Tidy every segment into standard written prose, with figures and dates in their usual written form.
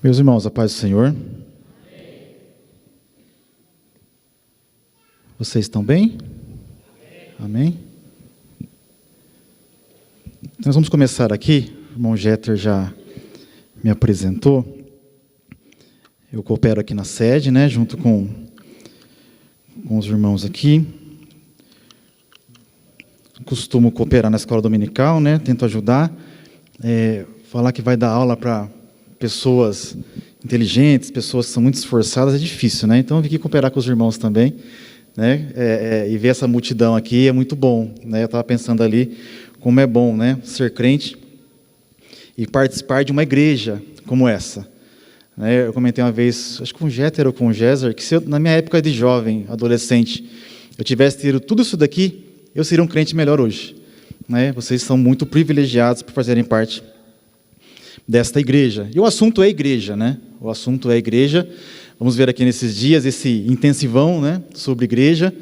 Meus irmãos, a paz do Senhor. Vocês estão bem? Amém? Nós vamos começar aqui. O irmão Jeter já me apresentou. Eu coopero aqui na sede, junto com os irmãos aqui. Costumo cooperar na escola dominical, tento ajudar. Falar que vai dar aula para pessoas inteligentes, pessoas que são muito esforçadas, é difícil, Então eu vim aqui cooperar com os irmãos também, e ver essa multidão aqui é muito bom, Eu estava pensando ali como é bom, ser crente e participar de uma igreja como essa. Eu comentei uma vez, acho que com o Jeter ou com o Géser, que se eu, na minha época de jovem, adolescente, eu tivesse tido tudo isso daqui, eu seria um crente melhor hoje. Vocês são muito privilegiados por fazerem parte desta igreja. E o assunto é igreja, O assunto é igreja. Vamos ver aqui nesses dias esse intensivão, sobre igreja.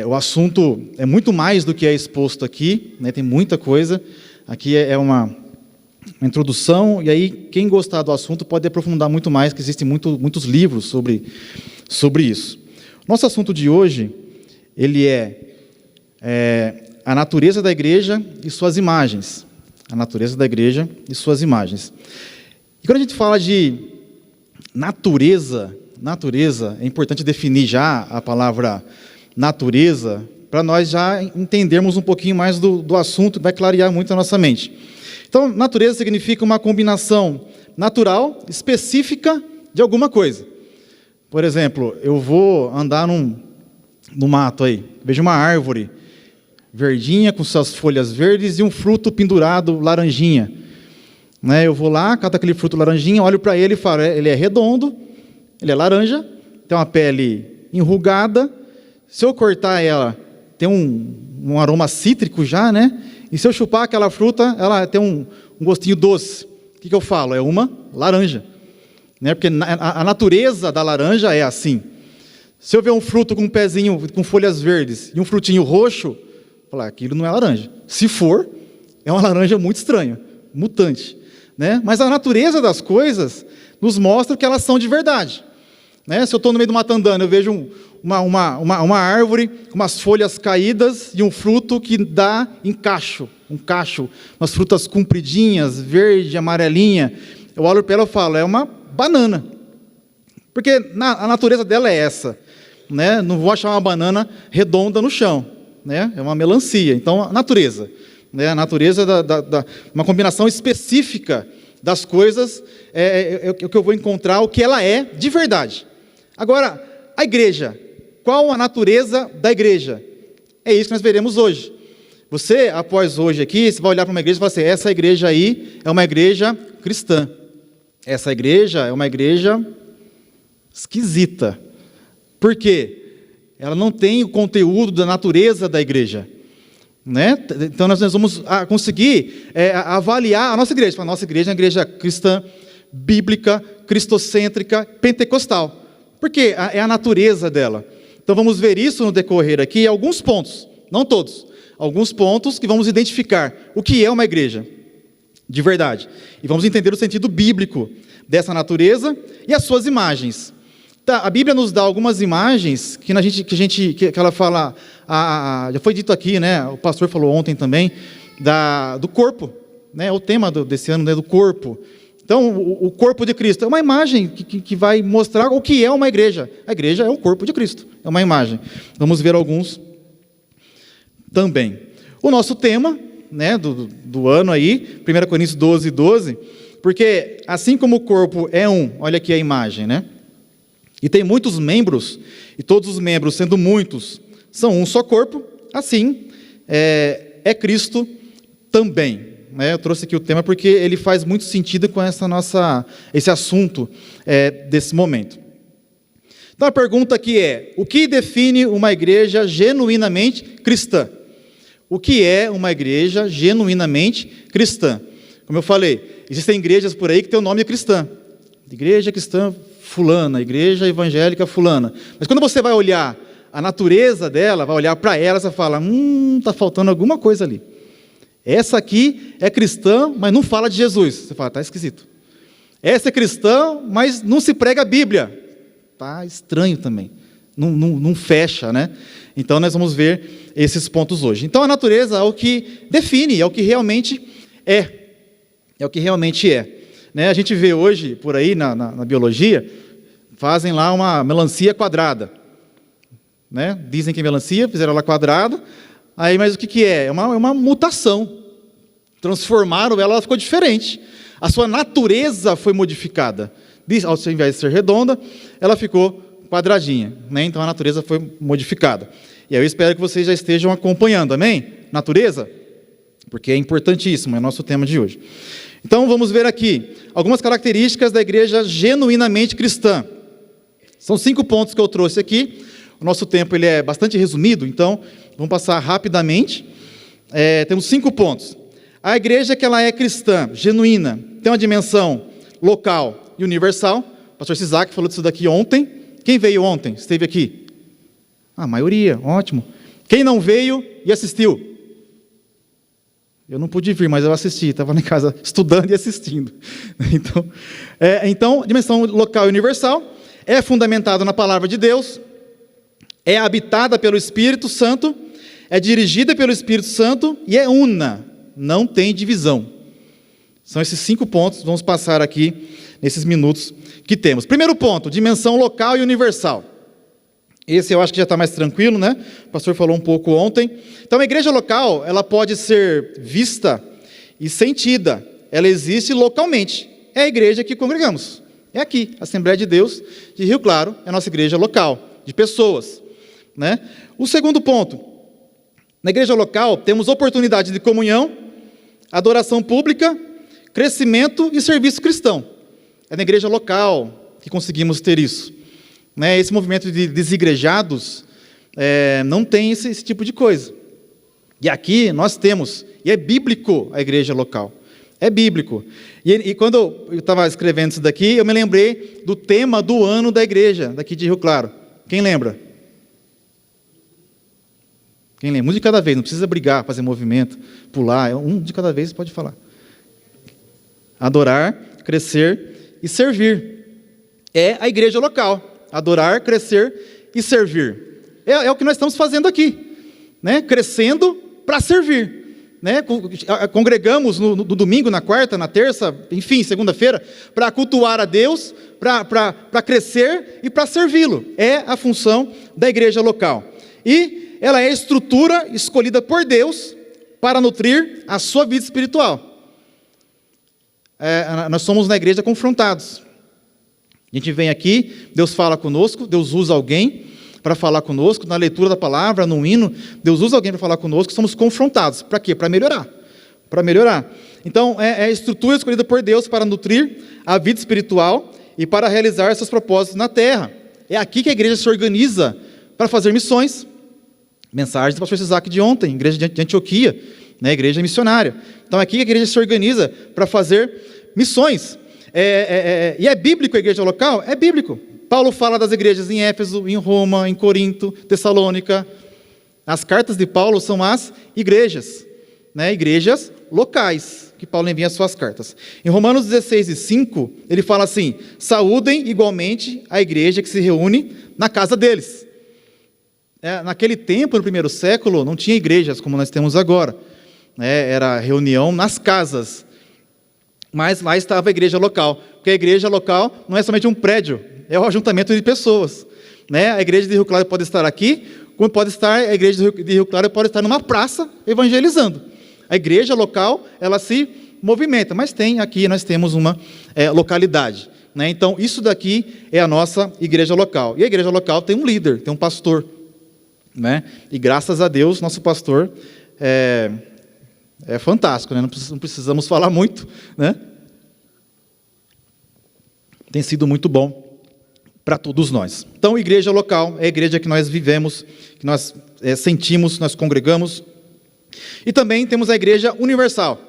O assunto é muito mais do que é exposto aqui, Tem muita coisa. Aqui é uma introdução, e aí quem gostar do assunto pode aprofundar muito mais, que existem muitos livros sobre isso. Nosso assunto de hoje, ele é a natureza da igreja e suas imagens. A natureza da igreja e suas imagens. E quando a gente fala de natureza, é importante definir já a palavra natureza, para nós já entendermos um pouquinho mais do assunto, que vai clarear muito a nossa mente. Então, natureza significa uma combinação natural, específica de alguma coisa. Por exemplo, eu vou andar no mato aí, vejo uma árvore verdinha, com suas folhas verdes e um fruto pendurado, laranjinha. Eu vou lá, cato aquele fruto laranjinha, olho para ele e falo, ele é redondo, ele é laranja, tem uma pele enrugada, se eu cortar ela, tem um aroma cítrico já, E se eu chupar aquela fruta, ela tem um gostinho doce. O que eu falo? É uma laranja. Porque a natureza da laranja é assim. Se eu ver um fruto com um pezinho, com folhas verdes, e um frutinho roxo, falar, aquilo não é laranja. Se for, é uma laranja muito estranha, mutante. Mas a natureza das coisas nos mostra que elas são de verdade. Se eu estou no meio de uma tandana, eu vejo uma árvore com umas folhas caídas e um fruto que dá um cacho, umas frutas compridinhas, verde, amarelinha. Eu olho para ela e falo, é uma banana. Porque a natureza dela é essa. Não vou achar uma banana redonda no chão. É uma melancia. Então, a natureza. A natureza uma combinação específica das coisas é o que eu vou encontrar, o que ela é de verdade. Agora, a igreja. Qual a natureza da igreja? É isso que nós veremos hoje. Você, após hoje aqui, você vai olhar para uma igreja e vai assim, essa igreja aí é uma igreja cristã. Essa igreja é uma igreja esquisita. Por quê? Ela não tem o conteúdo da natureza da igreja. Então, nós vamos conseguir avaliar a nossa igreja. A nossa igreja é uma igreja cristã, bíblica, cristocêntrica, pentecostal. Porque é a natureza dela. Então, vamos ver isso no decorrer aqui, alguns pontos, não todos, alguns pontos que vamos identificar o que é uma igreja de verdade. E vamos entender o sentido bíblico dessa natureza e as suas imagens. A Bíblia nos dá algumas imagens que ela fala, já foi dito aqui, o pastor falou ontem também, do corpo, o tema desse ano, do corpo. Então, o corpo de Cristo é uma imagem que vai mostrar o que é uma igreja. A igreja é o corpo de Cristo, é uma imagem. Vamos ver alguns também. O nosso tema, do ano aí, 1 Coríntios 12, porque assim como o corpo é olha aqui a imagem, E tem muitos membros, e todos os membros, sendo muitos, são um só corpo, assim é Cristo também. Eu trouxe aqui o tema porque ele faz muito sentido com esse assunto desse momento. Então a pergunta aqui é, o que define uma igreja genuinamente cristã? O que é uma igreja genuinamente cristã? Como eu falei, existem igrejas por aí que têm o nome cristã. Igreja cristã fulana, igreja evangélica fulana. Mas quando você vai olhar a natureza dela, vai olhar para ela, você fala, está faltando alguma coisa ali. Essa aqui é cristã, mas não fala de Jesus. Você fala, está esquisito. Essa é cristã, mas não se prega a Bíblia. Tá estranho também. Não fecha, né? Então nós vamos ver esses pontos hoje. Então a natureza é o que define, é o que realmente é. É o que realmente é. Né? A gente vê hoje, por aí, na biologia, fazem lá uma melancia quadrada. Né? Dizem que é melancia, fizeram ela quadrada. Aí, mas o que é? É uma mutação. Transformaram ela ficou diferente. A sua natureza foi modificada. Ao invés de ser redonda, ela ficou quadradinha. Né? Então a natureza foi modificada. E aí eu espero que vocês já estejam acompanhando, amém? Natureza? Porque é importantíssimo, é o nosso tema de hoje. Então vamos ver aqui algumas características da igreja genuinamente cristã. São 5 pontos que eu trouxe aqui. O nosso tempo ele é bastante resumido, então vamos passar rapidamente. Temos 5 pontos. A igreja que ela é cristã, genuína, tem uma dimensão local e universal. O pastor Sisak falou disso daqui ontem. Quem veio ontem? Esteve aqui? A maioria, ótimo. Quem não veio e assistiu? Eu não pude vir, mas eu assisti. Estava em casa estudando e assistindo. Então, dimensão local e universal. É fundamentado na palavra de Deus. É habitada pelo Espírito Santo. É dirigida pelo Espírito Santo. E é una. Não tem divisão. São esses 5 pontos, vamos passar aqui nesses minutos que temos. Primeiro ponto, dimensão local e universal. Esse eu acho que já está mais tranquilo, né? O pastor falou um pouco ontem. Então, a igreja local, ela pode ser vista e sentida. Ela existe localmente. É a igreja que congregamos. É aqui, a Assembleia de Deus de Rio Claro, é a nossa igreja local, de pessoas. Né? O segundo ponto, na igreja local temos oportunidade de comunhão, adoração pública, crescimento e serviço cristão. É na igreja local que conseguimos ter isso. Né? Esse movimento de desigrejados não tem esse tipo de coisa. E aqui nós temos, e é bíblico a igreja local. É bíblico. E quando eu estava escrevendo isso daqui, eu me lembrei do tema do ano da igreja, daqui de Rio Claro. Quem lembra? Quem lembra? Um de cada vez, não precisa brigar, fazer movimento, pular. Um de cada vez pode falar. Adorar, crescer e servir. É a igreja local. Adorar, crescer e servir. É o que nós estamos fazendo aqui. Né? Crescendo para servir. Né? Congregamos no domingo, na quarta, na terça, enfim, segunda-feira, para cultuar a Deus, para crescer e para servi-lo. É a função da igreja local. E ela é a estrutura escolhida por Deus para nutrir a sua vida espiritual. Nós somos na igreja confrontados. A gente vem aqui, Deus fala conosco, Deus usa alguém para falar conosco, na leitura da palavra, no hino, Deus usa alguém para falar conosco, somos confrontados. Para quê? Para melhorar. Para melhorar. Então, é a estrutura escolhida por Deus para nutrir a vida espiritual e para realizar seus propósitos na terra. É aqui que a igreja se organiza para fazer missões. Mensagem do pastor Isaac de ontem, igreja de Antioquia, né, igreja missionária. Então, aqui a igreja se organiza para fazer missões. E é bíblico a igreja local? É bíblico. Paulo fala das igrejas em Éfeso, em Roma, em Corinto, Tessalônica. As cartas de Paulo são as igrejas, né? Igrejas locais, que Paulo envia as suas cartas. Em Romanos 16:5, ele fala assim: saúdem igualmente a igreja que se reúne na casa deles. Naquele tempo, no primeiro século, não tinha igrejas como nós temos agora. Era reunião nas casas. Mas lá estava a igreja local, porque a igreja local não é somente um prédio, é o ajuntamento de pessoas. Né? A igreja de Rio Claro pode estar aqui, como pode estar, a igreja de Rio Claro pode estar numa praça evangelizando. A igreja local, ela se movimenta, mas aqui nós temos uma localidade. Né? Então, isso daqui é a nossa igreja local. E a igreja local tem um líder, tem um pastor. Né? E graças a Deus, nosso pastor é fantástico, né? Não precisamos falar muito, né? Tem sido muito bom para todos nós. Então, igreja local é a igreja que nós vivemos, que nós sentimos, nós congregamos. E também temos a igreja universal.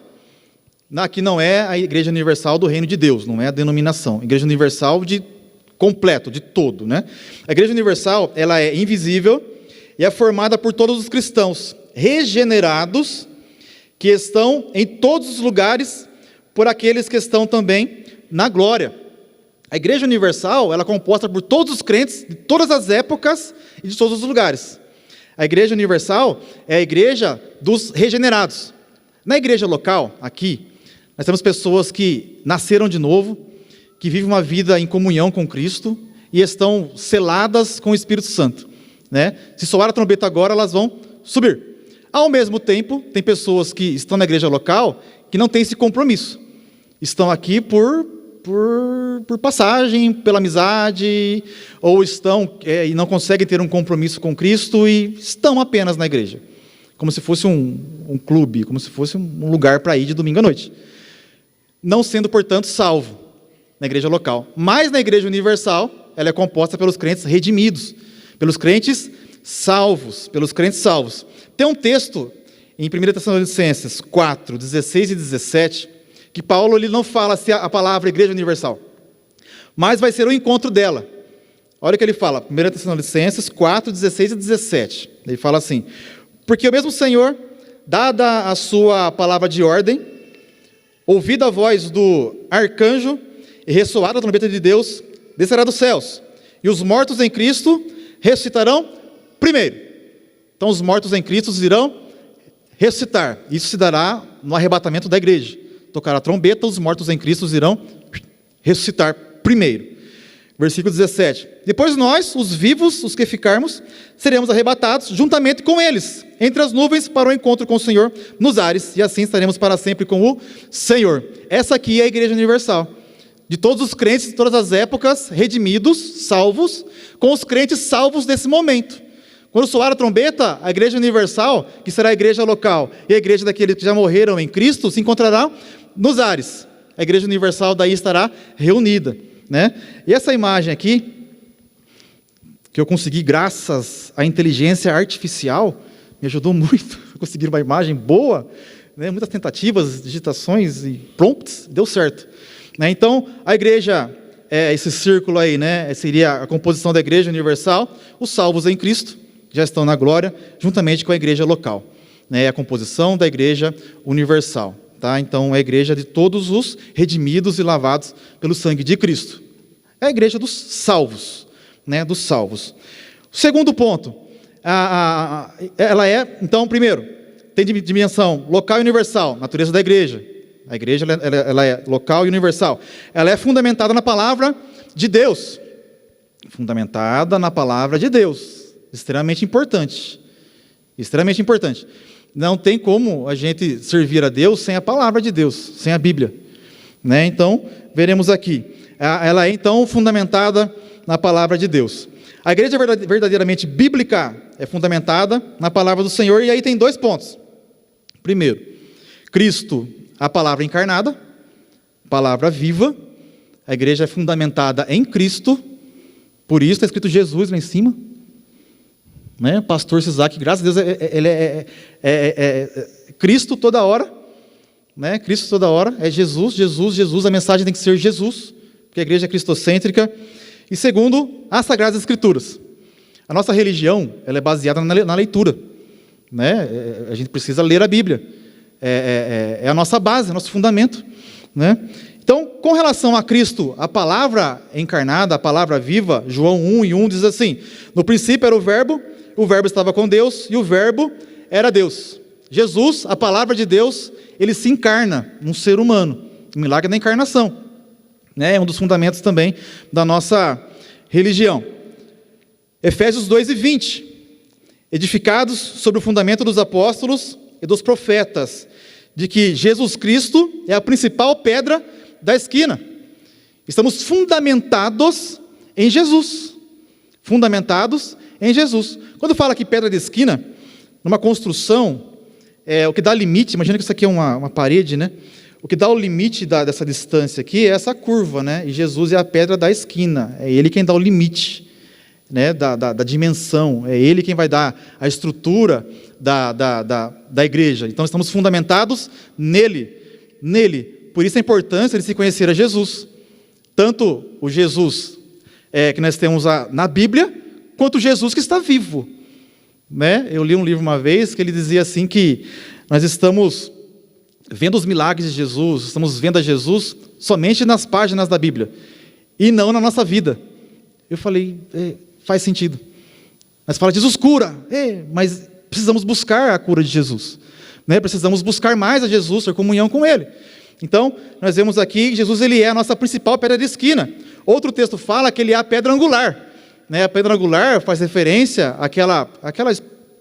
Aqui não é a igreja universal do reino de Deus, não é a denominação. A igreja universal de completo, de todo, né? A igreja universal, ela é invisível e é formada por todos os cristãos regenerados que estão em todos os lugares, por aqueles que estão também na glória. A Igreja Universal, ela é composta por todos os crentes de todas as épocas e de todos os lugares. A Igreja Universal é a igreja dos regenerados. Na igreja local, aqui, nós temos pessoas que nasceram de novo, que vivem uma vida em comunhão com Cristo e estão seladas com o Espírito Santo, né? Se soar a trombeta agora, elas vão subir. Ao mesmo tempo, tem pessoas que estão na igreja local que não têm esse compromisso. Estão aqui por passagem, pela amizade, ou estão e não conseguem ter um compromisso com Cristo e estão apenas na igreja. Como se fosse um clube, como se fosse um lugar para ir de domingo à noite. Não sendo, portanto, salvo na igreja local. Mas na igreja universal, ela é composta pelos crentes redimidos, pelos crentes salvos, Tem um texto em 1 Tessalonicenses 4, 16 e 17, que Paulo ele não fala se a palavra igreja universal, mas vai ser o encontro dela. Olha o que ele fala, 1 Tessalonicenses 4, 16 e 17. Ele fala assim: porque o mesmo Senhor, dada a sua palavra de ordem, ouvida a voz do arcanjo e ressoada a trombeta de Deus, descerá dos céus, e os mortos em Cristo ressuscitarão primeiro. Então os mortos em Cristo irão ressuscitar. Isso se dará no arrebatamento da igreja. Tocará a trombeta, os mortos em Cristo irão ressuscitar primeiro. Versículo 17. Depois nós, os vivos, os que ficarmos, seremos arrebatados juntamente com eles, entre as nuvens, para o encontro com o Senhor nos ares, e assim estaremos para sempre com o Senhor. Essa aqui é a Igreja Universal. De todos os crentes de todas as épocas, redimidos, salvos, com os crentes salvos desse momento. Quando soar a trombeta, a Igreja Universal, que será a igreja local, e a igreja daqueles que já morreram em Cristo, se encontrará nos ares. A Igreja Universal daí estará reunida, né? E essa imagem aqui, que eu consegui graças à inteligência artificial, me ajudou muito a conseguir uma imagem boa, né? Muitas tentativas, digitações e prompts, deu certo, né? Então, a igreja, esse círculo aí, né? Seria a composição da Igreja Universal, os salvos em Cristo, já estão na glória, juntamente com a igreja local, né? A composição da Igreja Universal. Tá? Então, é a igreja de todos os redimidos e lavados pelo sangue de Cristo. É a igreja dos salvos, né? Dos salvos. O segundo ponto, ela é, então, primeiro, tem dimensão local e universal, natureza da igreja. A igreja ela é local e universal. Ela é fundamentada na palavra de Deus. Fundamentada na palavra de Deus. Extremamente importante. Extremamente importante. Não tem como a gente servir a Deus sem a palavra de Deus, sem a Bíblia, né? Então, veremos aqui. Ela é, então, fundamentada na palavra de Deus. A igreja verdadeiramente bíblica é fundamentada na palavra do Senhor, e aí tem 2 pontos. Primeiro, Cristo, a palavra encarnada, palavra viva. A igreja é fundamentada em Cristo, por isso está escrito Jesus lá em cima. Né? Pastor Sisak, graças a Deus, ele é Cristo toda hora, né? Cristo toda hora, é Jesus, Jesus, Jesus, a mensagem tem que ser Jesus, porque a igreja é cristocêntrica. E segundo, as Sagradas Escrituras. A nossa religião, ela é baseada na leitura, né? A gente precisa ler a Bíblia, é a nossa base, é o nosso fundamento, né? Então, com relação a Cristo, a palavra encarnada, a palavra viva, João 1:1 diz assim: no princípio era o Verbo estava com Deus, e o Verbo era Deus. Jesus, a palavra de Deus, ele se encarna num ser humano, o milagre da encarnação, né? É um dos fundamentos também da nossa religião. Efésios 2:20, edificados sobre o fundamento dos apóstolos e dos profetas, de que Jesus Cristo é a principal pedra da esquina. Estamos fundamentados em Jesus. Fundamentados em Jesus. Quando fala que pedra de esquina, numa construção, o que dá limite, imagina que isso aqui é uma parede, né? O que dá o limite dessa distância aqui é essa curva, né? E Jesus é a pedra da esquina, é Ele quem dá o limite, né? da dimensão, é Ele quem vai dar a estrutura da igreja. Então estamos fundamentados nele. Por isso a importância de se conhecer a Jesus. Tanto o Jesus que nós temos na Bíblia, quanto o Jesus que está vivo, né? Eu li um livro uma vez que ele dizia assim que nós estamos vendo os milagres de Jesus, estamos vendo a Jesus somente nas páginas da Bíblia, e não na nossa vida. Eu falei, faz sentido. Mas fala, Jesus cura, mas precisamos buscar a cura de Jesus, né? Precisamos buscar mais a Jesus, ter comunhão com Ele. Então, nós vemos aqui que Jesus ele é a nossa principal pedra de esquina. Outro texto fala que Ele é a pedra angular, né? A pedra angular faz referência àquela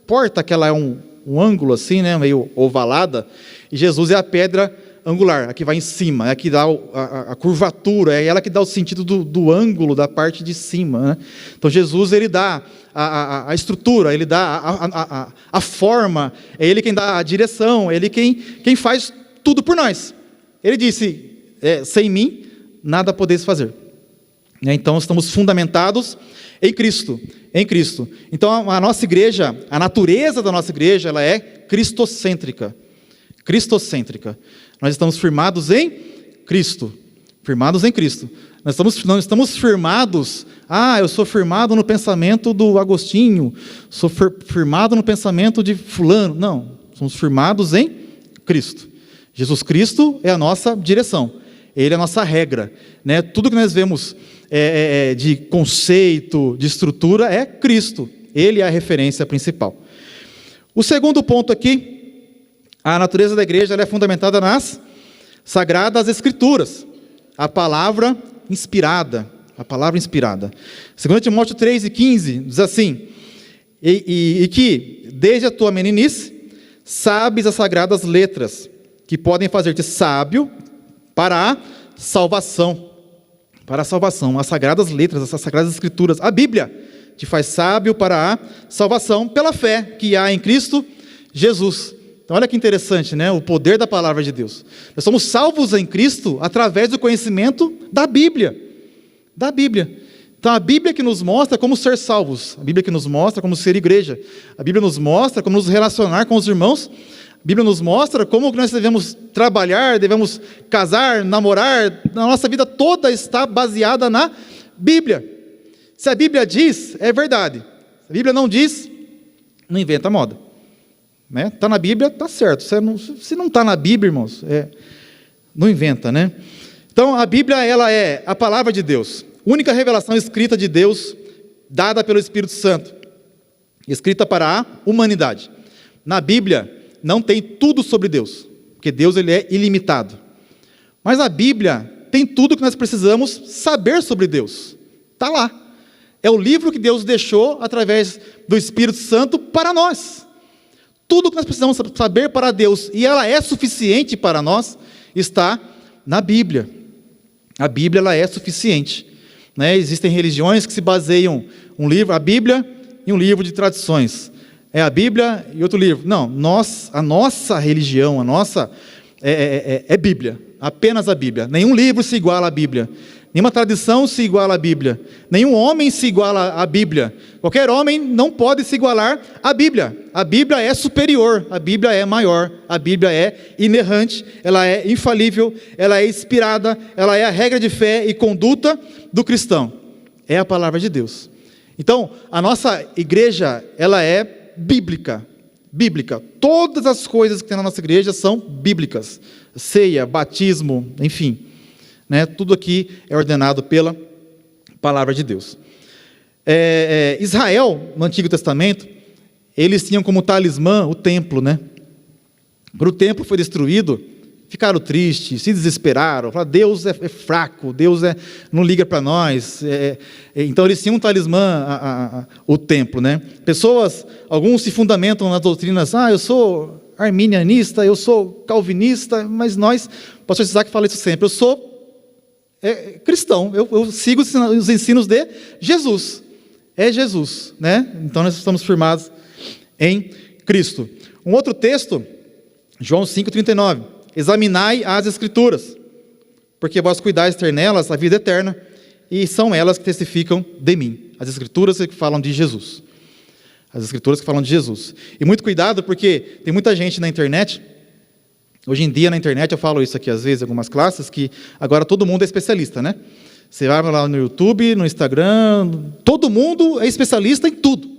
porta, que ela é um ângulo assim, né? Meio ovalada, e Jesus é a pedra angular, a que vai em cima, é a que dá a curvatura, é ela que dá o sentido do ângulo da parte de cima, né? Então Jesus ele dá a estrutura, ele dá a forma, é Ele quem dá a direção, é Ele quem faz tudo por nós. Ele disse, sem mim nada podeis fazer. Então estamos fundamentados em Cristo, em Cristo. Então a nossa igreja, a natureza da nossa igreja, ela é cristocêntrica, cristocêntrica. Nós estamos firmados em Cristo, firmados em Cristo. Nós não estamos firmados, eu sou firmado no pensamento do Agostinho, sou firmado no pensamento de fulano. Não, somos firmados em Cristo. Jesus Cristo é a nossa direção, Ele é a nossa regra, né? Tudo que nós vemos de conceito, de estrutura, é Cristo. Ele é a referência principal. O segundo ponto aqui, a natureza da igreja ela é fundamentada nas Sagradas Escrituras, a palavra inspirada, a palavra inspirada. 2 Timóteo 3:15 diz assim, e que, desde a tua meninice, sabes as sagradas letras, que podem fazer-te sábio para a salvação. Para a salvação, as sagradas letras, as sagradas escrituras, a Bíblia te faz sábio para a salvação pela fé que há em Cristo Jesus. Então olha que interessante, né? O poder da palavra de Deus. Nós somos salvos em Cristo através do conhecimento da Bíblia. Da Bíblia. Então a Bíblia que nos mostra como ser salvos, a Bíblia que nos mostra como ser igreja, a Bíblia nos mostra como nos relacionar com os irmãos, a Bíblia nos mostra como nós devemos trabalhar, devemos casar, namorar, a nossa vida toda está baseada na Bíblia. Se a Bíblia diz, é verdade. Se a Bíblia não diz, não inventa moda. Está na Bíblia, está certo. Se não está na Bíblia, irmãos, não inventa, né? Então a Bíblia ela é a palavra de Deus, única revelação escrita de Deus, dada pelo Espírito Santo, escrita para a humanidade. Na Bíblia não tem tudo sobre Deus, porque Deus ele é ilimitado. Mas a Bíblia tem tudo que nós precisamos saber sobre Deus. Está lá. É o livro que Deus deixou através do Espírito Santo para nós. Tudo que nós precisamos saber para Deus, e ela é suficiente para nós, está na Bíblia. A Bíblia ela é suficiente, né? Existem religiões que se baseiam a Bíblia e um livro de tradições. É a Bíblia e outro livro. Não, a nossa religião, é Bíblia, apenas a Bíblia. Nenhum livro se iguala à Bíblia. Nenhuma tradição se iguala à Bíblia. Nenhum homem se iguala à Bíblia. Qualquer homem não pode se igualar à Bíblia. A Bíblia é superior, a Bíblia é maior, a Bíblia é inerrante, ela é infalível, ela é inspirada, ela é a regra de fé e conduta do cristão. É a palavra de Deus. Então, a nossa igreja, ela é bíblica. Bíblica. Todas as coisas que tem na nossa igreja são bíblicas. Ceia, batismo, enfim. Né? Tudo aqui é ordenado pela palavra de Deus. Israel, no Antigo Testamento, eles tinham como talismã o templo, né? Quando o templo foi destruído, ficaram tristes, se desesperaram, falaram, Deus é fraco, Deus não liga para nós. Então eles tinham um talismã, o templo, né? Alguns se fundamentam nas doutrinas, eu sou arminianista, eu sou calvinista, mas o pastor Isaac fala isso sempre, eu sou cristão, eu sigo os ensinos de Jesus. É Jesus, né? Então nós estamos firmados em Cristo. Um outro texto, João 5,39. Examinai as Escrituras, porque vós cuidais ter nelas a vida eterna, e são elas que testificam de mim. As Escrituras que falam de Jesus. As Escrituras que falam de Jesus. E muito cuidado, porque tem muita gente na internet. Hoje em dia, na internet, eu falo isso aqui às vezes, em algumas classes, que agora todo mundo é especialista, né? Você vai lá no YouTube, no Instagram, todo mundo é especialista em tudo.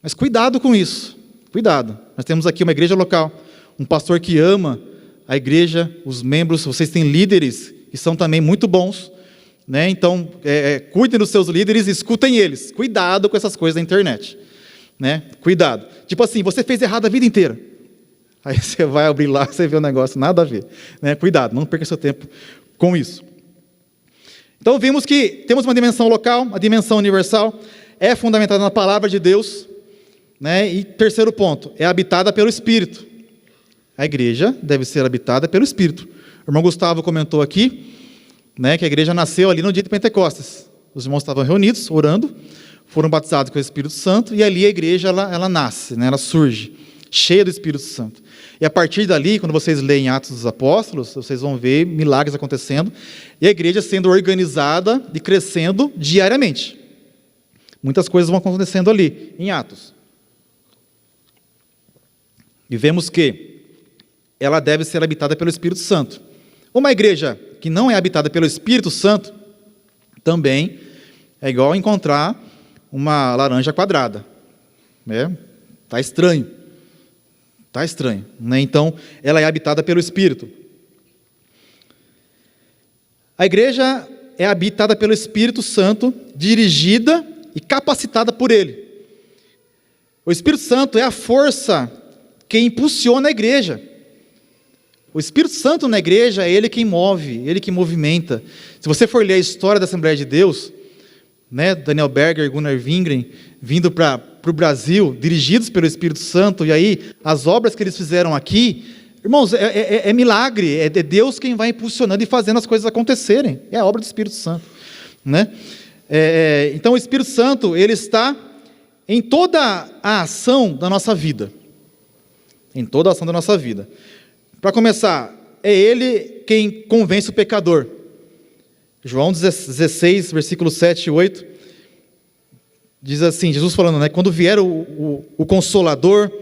Mas cuidado com isso, cuidado. Nós temos aqui uma igreja local, um pastor que ama a igreja, os membros, vocês têm líderes que são também muito bons, né? Então, cuidem dos seus líderes, escutem eles. Cuidado com essas coisas da internet, né? Cuidado. Tipo assim, você fez errado a vida inteira. Aí você vai abrir lá, você vê um negócio, nada a ver, né? Cuidado, não perca seu tempo com isso. Então, vimos que temos uma dimensão local, uma dimensão universal, é fundamentada na palavra de Deus, né? E terceiro ponto, é habitada pelo Espírito. A igreja deve ser habitada pelo Espírito. O irmão Gustavo comentou aqui, né, que a igreja nasceu ali no dia de Pentecostes. Os irmãos estavam reunidos, orando, foram batizados com o Espírito Santo, e ali a igreja ela nasce, né, ela surge, cheia do Espírito Santo. E a partir dali, quando vocês leem Atos dos Apóstolos, vocês vão ver milagres acontecendo, e a igreja sendo organizada e crescendo diariamente. Muitas coisas vão acontecendo ali, em Atos. E vemos que ela deve ser habitada pelo Espírito Santo. Uma igreja que não é habitada pelo Espírito Santo, também é igual encontrar uma laranja quadrada. Está estranho. Está estranho, né? Então, ela é habitada pelo Espírito. A igreja é habitada pelo Espírito Santo, dirigida e capacitada por Ele. O Espírito Santo é a força que impulsiona a igreja. O Espírito Santo na igreja é Ele quem move, Ele que movimenta. Se você for ler a história da Assembleia de Deus, né, Daniel Berger, Gunnar Wingren, vindo para o Brasil, dirigidos pelo Espírito Santo, e aí as obras que eles fizeram aqui, irmãos, é milagre, é Deus quem vai impulsionando e fazendo as coisas acontecerem, é a obra do Espírito Santo, né? Então o Espírito Santo, ele está em toda a ação da nossa vida, em toda a ação da nossa vida. Para começar, é Ele quem convence o pecador. João 16, versículos 7 e 8, diz assim, Jesus falando, né, quando vier o Consolador,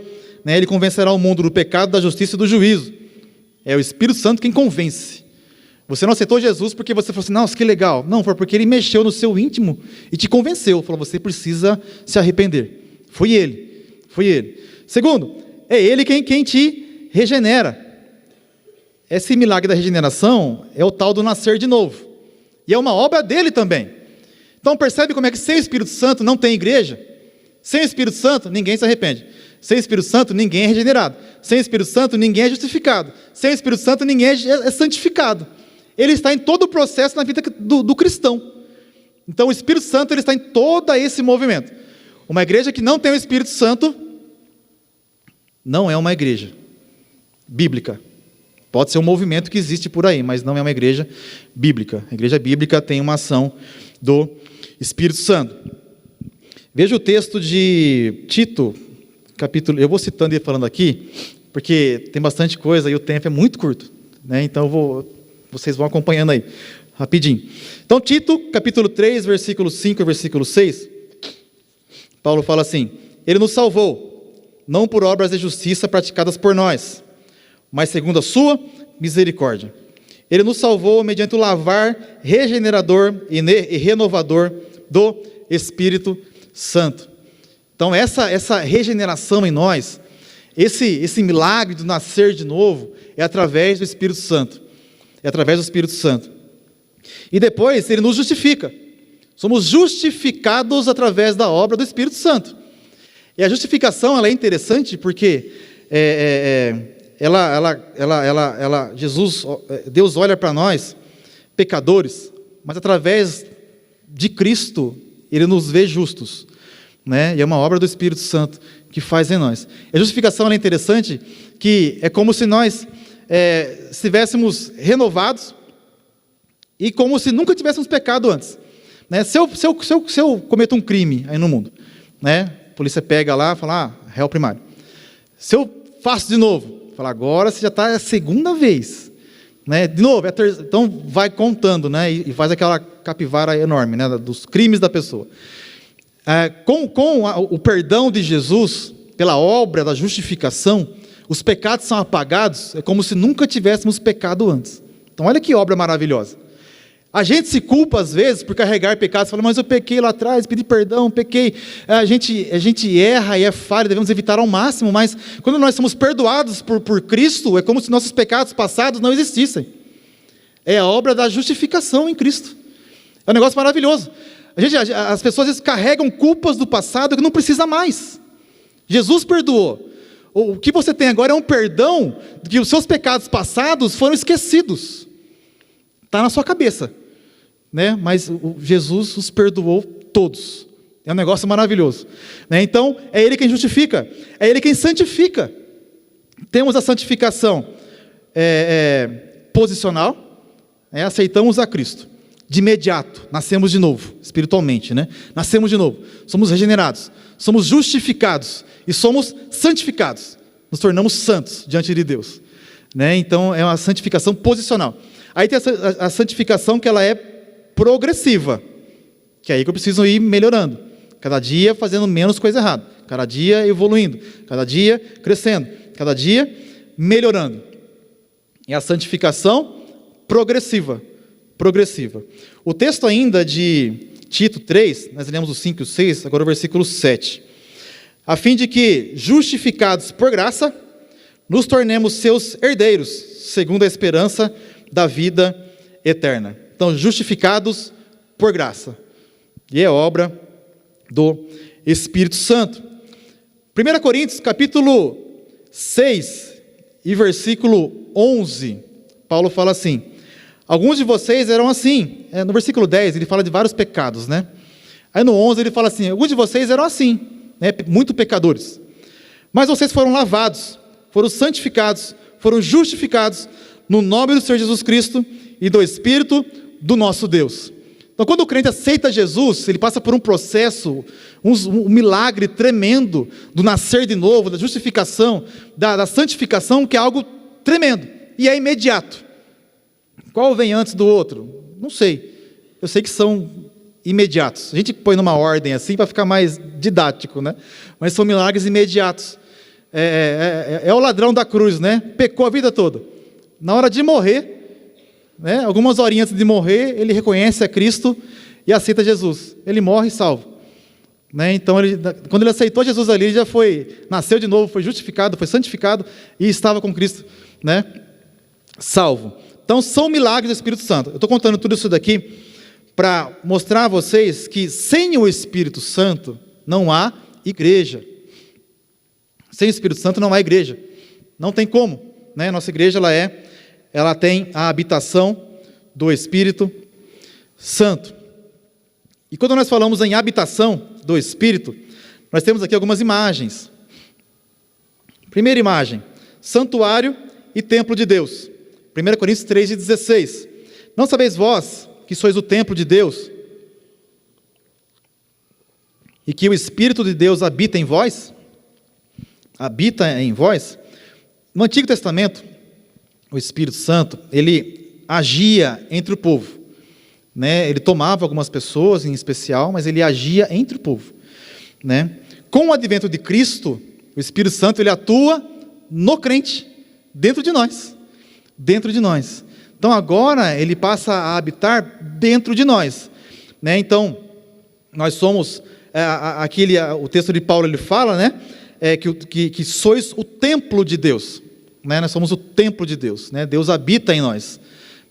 né, Ele convencerá o mundo do pecado, da justiça e do juízo. É o Espírito Santo quem convence. Você não aceitou Jesus porque você falou assim, nossa, que legal. Não, foi porque Ele mexeu no seu íntimo e te convenceu. Falou, você precisa se arrepender. Foi Ele. Segundo, é Ele quem te regenera. Esse milagre da regeneração é o tal do nascer de novo. E é uma obra dele também. Então percebe como é que sem o Espírito Santo não tem igreja? Sem o Espírito Santo ninguém se arrepende. Sem o Espírito Santo ninguém é regenerado. Sem o Espírito Santo ninguém é justificado. Sem o Espírito Santo ninguém é santificado. Ele está em todo o processo na vida do cristão. Então o Espírito Santo ele está em todo esse movimento. Uma igreja que não tem o Espírito Santo não é uma igreja bíblica. Pode ser um movimento que existe por aí, mas não é uma igreja bíblica. A igreja bíblica tem uma ação do Espírito Santo. Veja o texto de Tito, capítulo... Eu vou citando e falando aqui, porque tem bastante coisa e o tempo é muito curto, né? Então vocês vão acompanhando aí, rapidinho. Então, Tito, capítulo 3, versículo 5 e versículo 6, Paulo fala assim, Ele nos salvou, não por obras de justiça praticadas por nós, mas segundo a sua misericórdia. Ele nos salvou mediante o lavar regenerador e renovador do Espírito Santo. Então essa regeneração em nós, esse milagre do nascer de novo, é através do Espírito Santo. É através do Espírito Santo. E depois Ele nos justifica. Somos justificados através da obra do Espírito Santo. E a justificação ela é interessante porque Deus olha para nós, pecadores, mas através de Cristo, Ele nos vê justos, né? E é uma obra do Espírito Santo que faz em nós. A justificação é interessante, que é como se nós estivéssemos renovados e como se nunca tivéssemos pecado antes, né? Se eu cometo um crime aí no mundo, né? A polícia pega lá e fala, réu primário. Se eu faço de novo, fala, agora você já está a segunda vez, né? De novo, então vai contando, né? E faz aquela capivara enorme, né? Dos crimes da pessoa. Com o perdão de Jesus, pela obra da justificação, os pecados são apagados, é como se nunca tivéssemos pecado antes. Então olha que obra maravilhosa. A gente se culpa às vezes por carregar pecados, fala, mas eu pequei lá atrás, pedi perdão, pequei. A gente erra e é falho, devemos evitar ao máximo, mas quando nós somos perdoados por Cristo, é como se nossos pecados passados não existissem. É a obra da justificação em Cristo. É um negócio maravilhoso. As pessoas às vezes carregam culpas do passado que não precisa mais. Jesus perdoou. O que você tem agora é um perdão de que os seus pecados passados foram esquecidos. Está na sua cabeça, né? Mas Jesus os perdoou todos. É um negócio maravilhoso, né? Então, é Ele quem justifica, é Ele quem santifica. Temos a santificação posicional, aceitamos a Cristo. De imediato, nascemos de novo, espiritualmente, né? Nascemos de novo, somos regenerados, somos justificados e somos santificados. Nos tornamos santos diante de Deus, né? Então, é uma santificação posicional. Aí tem a santificação que ela é progressiva, que é aí que eu preciso ir melhorando. Cada dia fazendo menos coisa errada, cada dia evoluindo, cada dia crescendo, cada dia melhorando. É a santificação progressiva. O texto ainda de Tito 3, nós lemos o 5 e o 6, agora o versículo 7. A fim de que, justificados por graça, nos tornemos seus herdeiros, segundo a esperança da vida eterna. Então, justificados por graça. E é obra do Espírito Santo. 1 Coríntios, capítulo 6 e versículo 11, Paulo fala assim: alguns de vocês eram assim. No versículo 10 ele fala de vários pecados, né? Aí no 11 ele fala assim: alguns de vocês eram assim, né? Muito pecadores. Mas vocês foram lavados, foram santificados, foram justificados no nome do Senhor Jesus Cristo e do Espírito do nosso Deus. Então, quando o crente aceita Jesus, ele passa por um processo, um milagre tremendo do nascer de novo, da justificação, da santificação, que é algo tremendo, e é imediato. Qual vem antes do outro? Não sei. Eu sei que são imediatos. A gente põe numa ordem assim para ficar mais didático, né? Mas são milagres imediatos. É o ladrão da cruz, né? Pecou a vida toda. Na hora de morrer, né? Algumas horinhas antes de morrer, ele reconhece a Cristo e aceita Jesus. Ele morre salvo, né? Então, quando ele aceitou Jesus ali, ele já nasceu de novo, foi justificado, foi santificado e estava com Cristo, né? Salvo. Então, são milagres do Espírito Santo. Eu estou contando tudo isso daqui para mostrar a vocês que sem o Espírito Santo não há igreja. Sem o Espírito Santo não há igreja. Não tem como, né? Nossa igreja ela tem a habitação do Espírito Santo. E quando nós falamos em habitação do Espírito, nós temos aqui algumas imagens. Primeira imagem: santuário e templo de Deus. 1 Coríntios 3:16. Não sabeis vós que sois o templo de Deus e que o Espírito de Deus habita em vós? Habita em vós? No Antigo Testamento, o Espírito Santo, ele agia entre o povo, né? Ele tomava algumas pessoas em especial, mas ele agia entre o povo, né? Com o advento de Cristo, o Espírito Santo ele atua no crente, dentro de nós. Então agora ele passa a habitar dentro de nós, né? Então nós somos o texto de Paulo ele fala, né? Que sois o templo de Deus, né? Nós somos o templo de Deus, né? Deus habita em nós,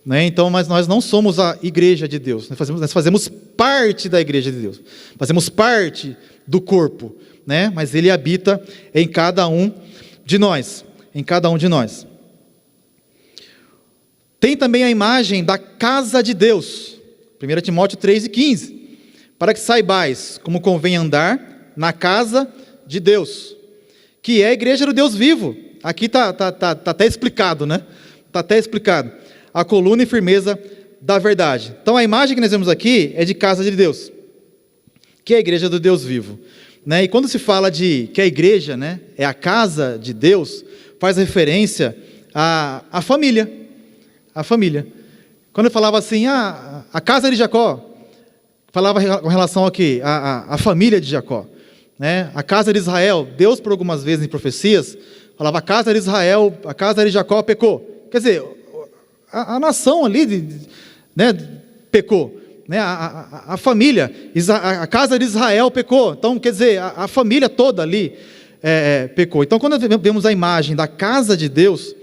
né? Então, mas nós não somos a igreja de Deus. Nós fazemos parte da igreja de Deus, fazemos parte do corpo, né? Mas Ele habita em cada um de nós, Tem também a imagem da casa de Deus, 1 Timóteo 3:15, para que saibais como convém andar na casa de Deus, que é a igreja do Deus vivo. Aqui está até explicado, né? Está até explicado. A coluna e firmeza da verdade. Então a imagem que nós vemos aqui é de casa de Deus, que é a igreja do Deus vivo, né? E quando se fala que a igreja, né, é a casa de Deus, faz referência à família. A família. Quando eu falava assim, a casa de Jacó, falava com relação ao quê? A família de Jacó, né? A casa de Israel, Deus por algumas vezes em profecias, falava a casa de Israel, a casa de Jacó pecou. Quer dizer, a nação ali, né, pecou, né? A família, a casa de Israel pecou. Então, quer dizer, a família toda ali pecou. Então, quando vemos a imagem da casa de Deus,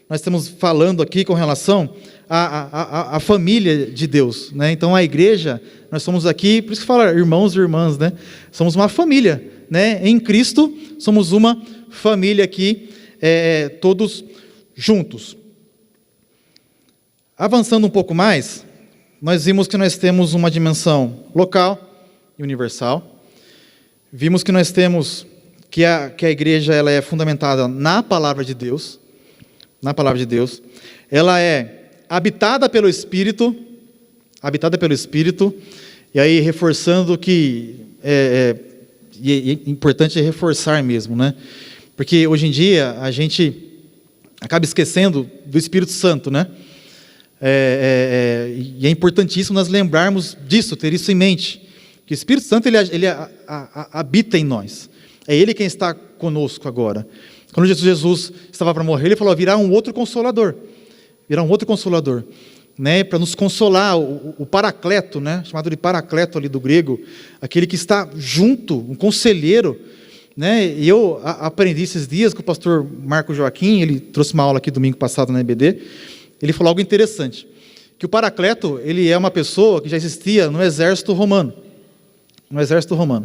nós estamos falando aqui com relação a família de Deus, né? Então a igreja, nós somos aqui, por isso que fala irmãos e irmãs, né? Somos uma família, né? Em Cristo somos uma família aqui, todos juntos. Avançando um pouco mais, nós vimos que nós temos uma dimensão local e universal. Vimos que nós temos que a igreja ela é fundamentada na palavra de Deus, ela é habitada pelo Espírito, e aí reforçando que é importante reforçar mesmo, né? Porque hoje em dia a gente acaba esquecendo do Espírito Santo, né? E é importantíssimo nós lembrarmos disso, ter isso em mente, que o Espírito Santo ele habita em nós, é Ele quem está conosco agora. Quando Jesus estava para morrer, Ele falou, virá um outro Consolador, né, para nos consolar, o Paracleto, né, chamado de Paracleto ali do grego, aquele que está junto, um conselheiro, né, e eu aprendi esses dias com o pastor Marco Joaquim, ele trouxe uma aula aqui domingo passado na EBD, ele falou algo interessante, que o Paracleto, ele é uma pessoa que já existia no exército romano,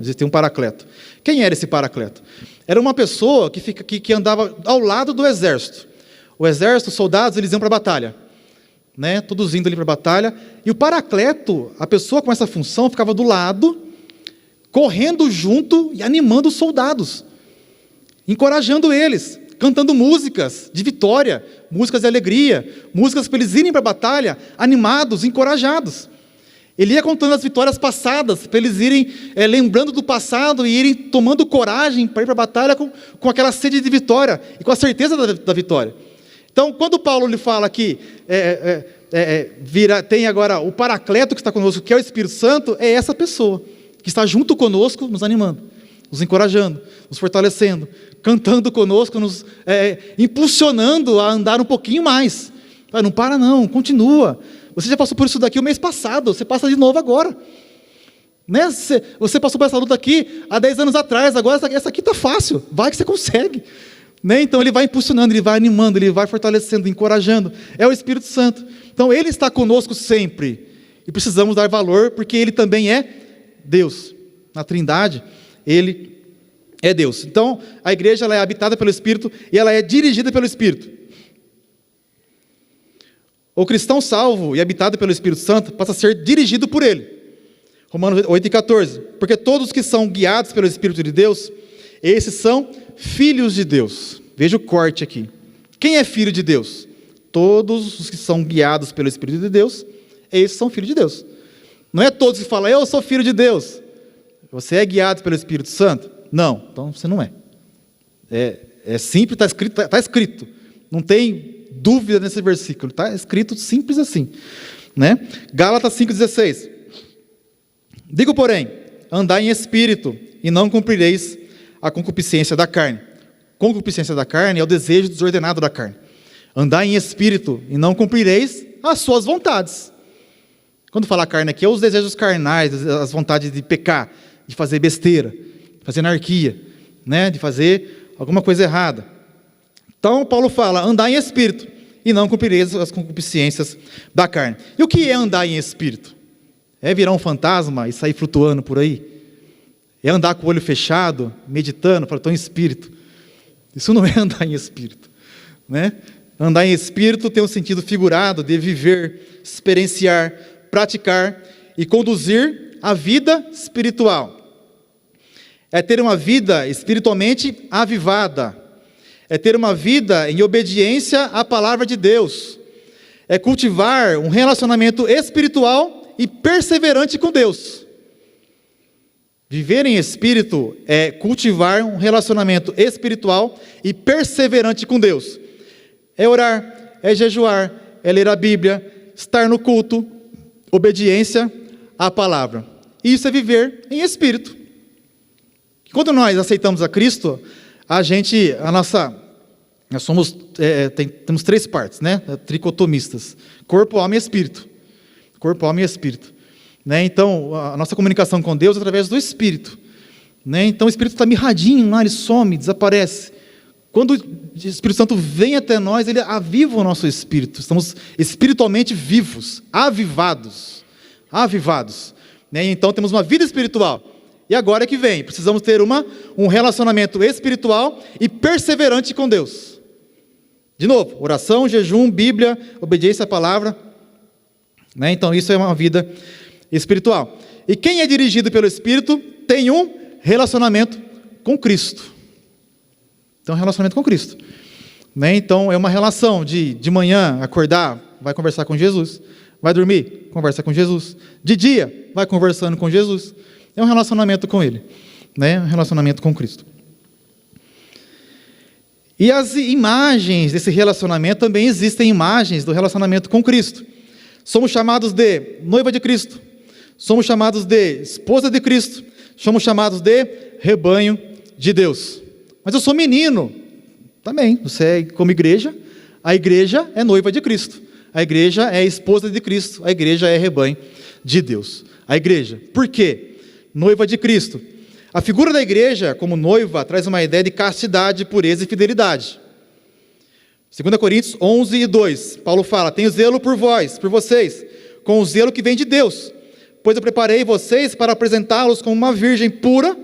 existia um Paracleto. Quem era esse Paracleto? Era uma pessoa que andava ao lado do exército. O exército, os soldados, eles iam para a batalha, né? Todos indo ali para a batalha, e o Paracleto, a pessoa com essa função, ficava do lado, correndo junto e animando os soldados, encorajando eles, cantando músicas de vitória, músicas de alegria, músicas para eles irem para a batalha, animados, encorajados. Ele ia contando as vitórias passadas, para eles irem lembrando do passado e irem tomando coragem para ir para a batalha com aquela sede de vitória e com a certeza da vitória. Então, quando Paulo lhe fala que tem agora o Paracleto que está conosco, que é o Espírito Santo, é essa pessoa que está junto conosco, nos animando, nos encorajando, nos fortalecendo, cantando conosco, nos impulsionando a andar um pouquinho mais. Não para não, continua. Você já passou por isso daqui o mês passado, você passa de novo agora. Né? Você passou por essa luta aqui há 10 anos atrás, agora essa aqui está fácil, vai que você consegue. Né? Então ele vai impulsionando, ele vai animando, ele vai fortalecendo, encorajando. É o Espírito Santo. Então ele está conosco sempre. E precisamos dar valor, porque ele também é Deus. Na Trindade, ele é Deus. Então a igreja ela é habitada pelo Espírito e ela é dirigida pelo Espírito. O cristão salvo e habitado pelo Espírito Santo passa a ser dirigido por ele. Romanos 8,14. Porque todos que são guiados pelo Espírito de Deus, esses são filhos de Deus. Veja o corte aqui. Quem é filho de Deus? Todos os que são guiados pelo Espírito de Deus, esses são filhos de Deus. Não é todos que falam, eu sou filho de Deus. Você é guiado pelo Espírito Santo? Não, então você não é. É simples, está escrito. Não tem dúvida nesse versículo, está escrito simples assim, né? Gálatas 5,16. Digo, porém, andai em espírito, e não cumprireis a concupiscência da carne. Concupiscência da carne é o desejo desordenado da carne. Andai em espírito, e não cumprireis as suas vontades. Quando fala carne aqui, é os desejos carnais, as vontades de pecar, de fazer besteira, de fazer anarquia, né? De fazer alguma coisa errada. Então, Paulo fala, andar em espírito, e não cumprireis as concupiscências da carne. E o que é andar em espírito? É virar um fantasma e sair flutuando por aí? É andar com o olho fechado, meditando, falando, estou em espírito. Isso não é andar em espírito, né? Andar em espírito tem um sentido figurado de viver, experienciar, praticar e conduzir a vida espiritual. É ter uma vida espiritualmente avivada. É ter uma vida em obediência à palavra de Deus. É cultivar um relacionamento espiritual e perseverante com Deus. Viver em espírito é cultivar um relacionamento espiritual e perseverante com Deus. É orar, é jejuar, é ler a Bíblia, estar no culto, obediência à palavra. Isso é viver em espírito. Quando nós aceitamos a Cristo, nós somos, temos 3 partes, né? Tricotomistas: corpo, alma e espírito. Corpo, alma e espírito. Né? Então, a nossa comunicação com Deus é através do Espírito. Né? Então, o Espírito está mirradinho lá, ele some, desaparece. Quando o Espírito Santo vem até nós, ele aviva o nosso espírito. Estamos espiritualmente vivos, avivados. Né? Então temos uma vida espiritual. E agora é que vem, precisamos ter um relacionamento espiritual e perseverante com Deus. De novo, oração, jejum, Bíblia, obediência à palavra. Né? Então isso é uma vida espiritual. E quem é dirigido pelo Espírito tem um relacionamento com Cristo. Então, relacionamento com Cristo. Né? Então, é uma relação de manhã, acordar, vai conversar com Jesus. Vai dormir, conversa com Jesus. De dia, vai conversando com Jesus. É um relacionamento com Ele. Né? Um relacionamento com Cristo. E as imagens desse relacionamento, também existem imagens do relacionamento com Cristo. Somos chamados de noiva de Cristo. Somos chamados de esposa de Cristo. Somos chamados de rebanho de Deus. Mas eu sou menino. Também, você é como igreja. A igreja é noiva de Cristo. A igreja é esposa de Cristo. A igreja é rebanho de Deus. A igreja. Por quê? Noiva de Cristo. A figura da igreja como noiva traz uma ideia de castidade, pureza e fidelidade. 2 Coríntios 11:2, Paulo fala: tenho zelo por vós, por vocês, com o zelo que vem de Deus, pois eu preparei vocês para apresentá-los como uma virgem pura